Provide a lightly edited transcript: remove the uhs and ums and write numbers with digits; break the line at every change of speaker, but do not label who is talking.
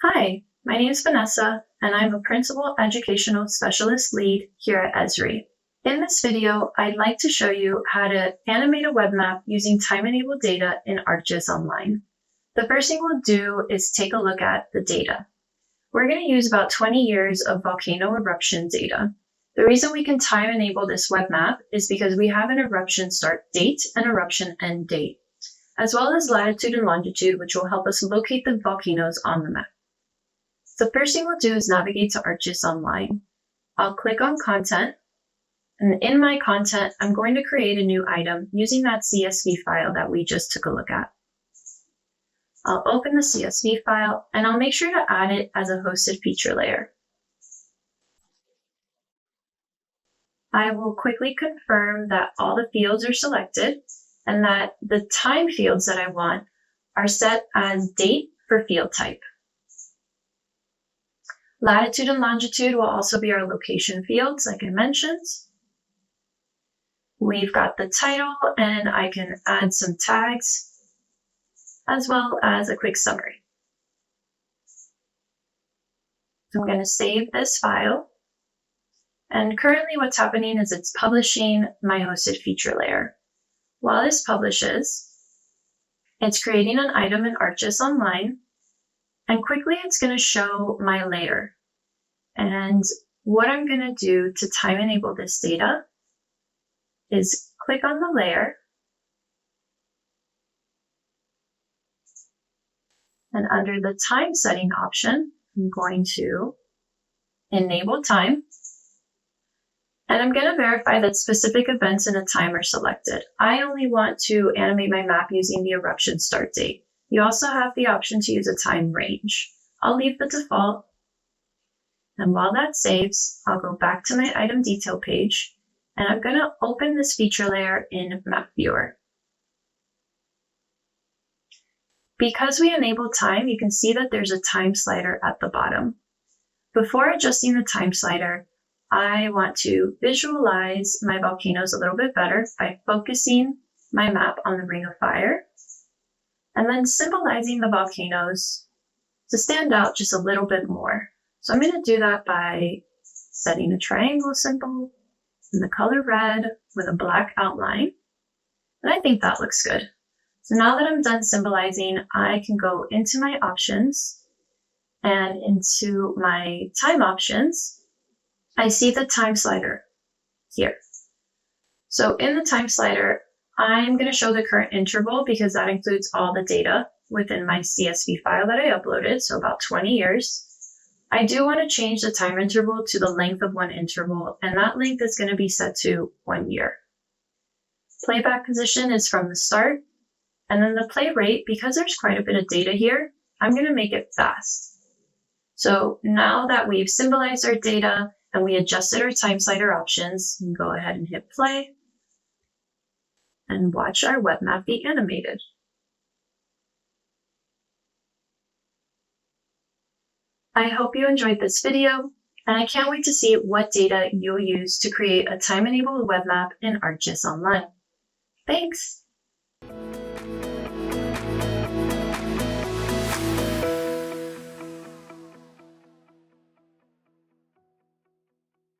Hi, my name is Vanessa, and I'm a Principal Educational Specialist Lead here at Esri. In this video, I'd like to show you how to animate a web map using time-enabled data in ArcGIS Online. The first thing we'll do is take a look at the data. We're going to use about 20 years of volcano eruption data. The reason we can time-enable this web map is because we have an eruption start date and eruption end date, as well as latitude and longitude, which will help us locate the volcanoes on the map. The first thing we'll do is navigate to ArcGIS Online. I'll click on Content, and in my content, I'm going to create a new item using that CSV file that we just took a look at. I'll open the CSV file, and I'll make sure to add it as a hosted feature layer. I will quickly confirm that all the fields are selected and that the time fields that I want are set as date for field type. Latitude and longitude will also be our location fields, like I mentioned. We've got the title, and I can add some tags, as well as a quick summary. I'm going to save this file. And currently what's happening is it's publishing my hosted feature layer. While this publishes, it's creating an item in ArcGIS Online, and quickly it's going to show my layer. And what I'm going to do to time enable this data is click on the layer, and under the time setting option, I'm going to enable time. And I'm going to verify that specific events and a time are selected. I only want to animate my map using the eruption start date. You also have the option to use a time range. I'll leave the default. And while that saves, I'll go back to my item detail page, and I'm going to open this feature layer in Map Viewer. Because we enable time, you can see that there's a time slider at the bottom. Before adjusting the time slider, I want to visualize my volcanoes a little bit better by focusing my map on the ring of fire, and then symbolizing the volcanoes to stand out just a little bit more. So I'm going to do that by setting a triangle symbol in the color red with a black outline. And I think that looks good. So now that I'm done symbolizing, I can go into my options, and into my time options, I see the time slider here. So in the time slider, I'm going to show the current interval because that includes all the data within my CSV file that I uploaded, so about 20 years. I do want to change the time interval to the length of one interval, and that length is going to be set to 1 year. Playback position is from the start, and then the play rate, because there's quite a bit of data here, I'm going to make it fast. So now that we've symbolized our data and we adjusted our time slider options, we can go ahead and hit play and watch our web map be animated. I hope you enjoyed this video, and I can't wait to see what data you'll use to create a time-enabled web map in ArcGIS Online. Thanks!